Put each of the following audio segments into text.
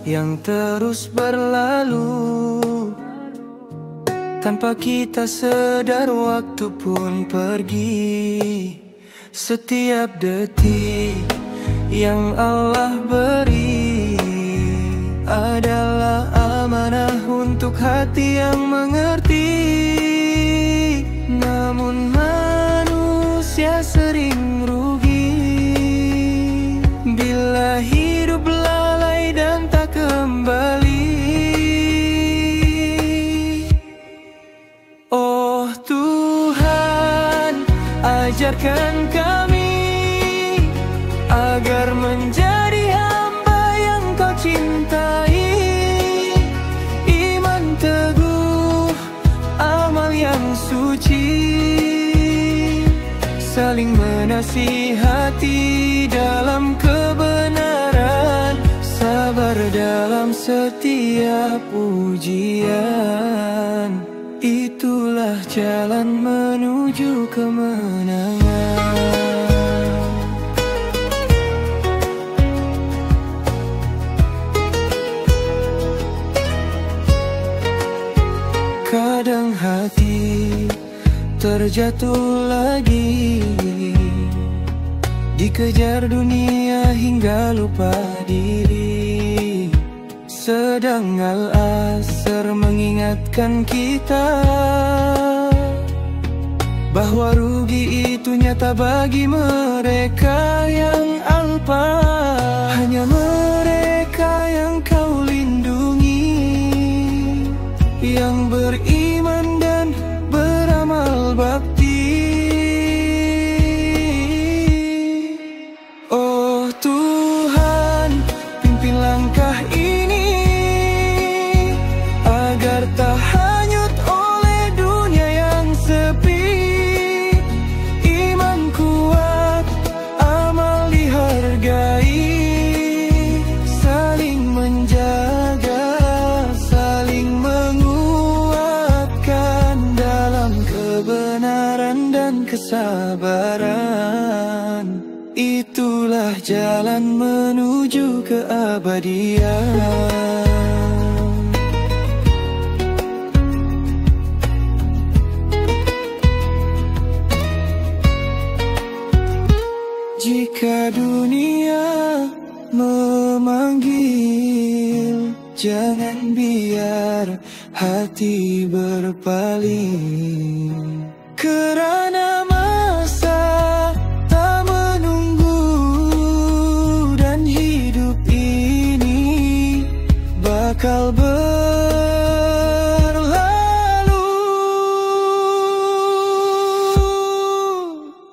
yang terus berlalu. Tanpa kita sadar waktu pun pergi. Setiap detik yang Allah beri adalah amanah untuk hati yang mengerti. Namun manusia sering rugi bila hidup lalai dan tak kembali. Oh Tuhan, ajarkan kami agar menjadi hamba yang Kau cintai. Iman teguh, amal yang suci, saling menasihati dalam kebenaran, sabar dalam setiap ujian. Itulah jalan menuju kemenangan. Kadang hati terjatuh lagi, dikejar dunia hingga lupa diri. Sedang Al-Asr mengingatkan kita bahwa rugi itu nyata bagi mereka yang alpa. Hanya mereka yang Kau lindungi, yang beriman dan beramal bakti. Oh Tuhan, pimpin langkah ini agar tak hanyut oleh dunia yang sepi. Iman kuat, amal dihargai, saling menjaga, saling menguatkan dalam kebenaran dan kesabaran. Itulah jalan menuju keabadian. Jika dunia memanggil, jangan biar hati berpaling. Kerana masa tak menunggu dan hidup ini bakal berlalu.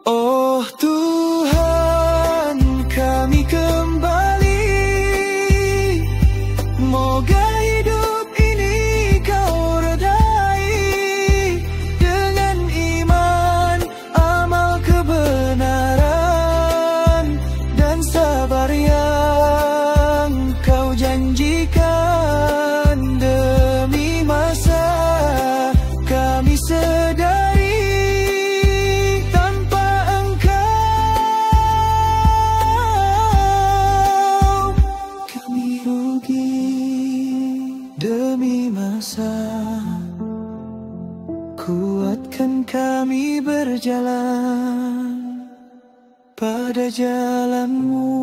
Oh Tuhan, kami kembali, moga hidup ini Kau redai dengan iman, amal kebenaran dan sabar yang Kau janjikan. Demi masa kami sedari tanpa Engkau kami rugi. Demi masa kuatkan kami berjalan pada jalan-Mu.